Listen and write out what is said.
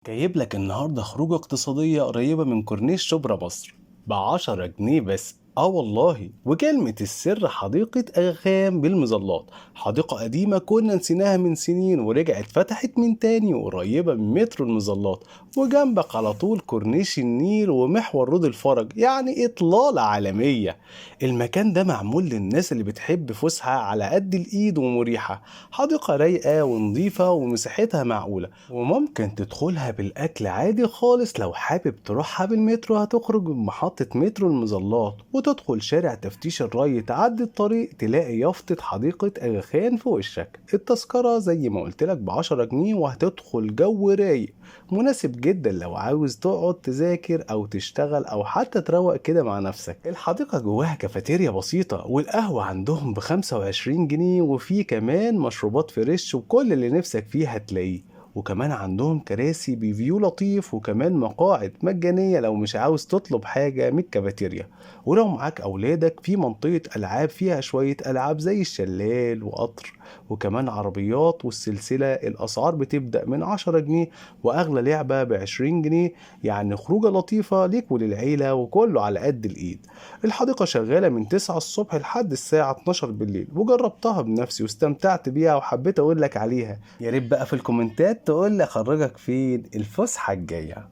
جايب لك النهاردة خروجة اقتصادية قريبة من كورنيش شبرا مصر ب10 جنيه بس. والله، وكلمة السر حديقة أغام بالمظلات. حديقة قديمة كنا نسيناها من سنين ورجعت فتحت من تاني وقريبة من مترو المظلات. وجنبك على طول كورنيش النيل ومحور رود الفرج، يعني إطلالة عالمية. المكان ده معمول للناس اللي بتحب فسحة على قد الإيد ومريحة. حديقة رايقة ونظيفة ومساحتها معقولة، وممكن تدخلها بالأكل عادي خالص. لو حابب تروحها بالمترو هتخرج من محطة مترو المظلات وتدخل شارع تفتيش الري، تعدي الطريق تلاقي يافطة حديقة أغاخان في وشك. التذكرة زي ما قلتلك ب10 جنيه وهتدخل جو رايق، مناسب جدا لو عاوز تقعد تذاكر أو تشتغل أو حتى تروق كده مع نفسك. الحديقة جواها كافيتيريا بسيطة، والقهوة عندهم ب25 جنيه، وفي كمان مشروبات فريش وكل اللي نفسك فيه هتلاقيه. وكمان عندهم كراسي بفيو لطيف، وكمان مقاعد مجانية لو مش عاوز تطلب حاجة من الكافيتيريا. ولو معاك أولادك في منطقة ألعاب فيها شوية ألعاب زي الشلال وقطر، وكمان عربيات. والسلسلة الأسعار بتبدأ من 10 جنيه، وأغلى لعبة ب20 جنيه. يعني خروجة لطيفة ليك وللعيلة وكله على قد الإيد. الحديقة شغالة من 9 الصبح لحد الساعة 12 بالليل، وجربتها بنفسي واستمتعت بيها وحبيت أقول لك عليها. يا ريت بقى في الكومنتات تقول لي أخرجك فين الفسحة الجاية.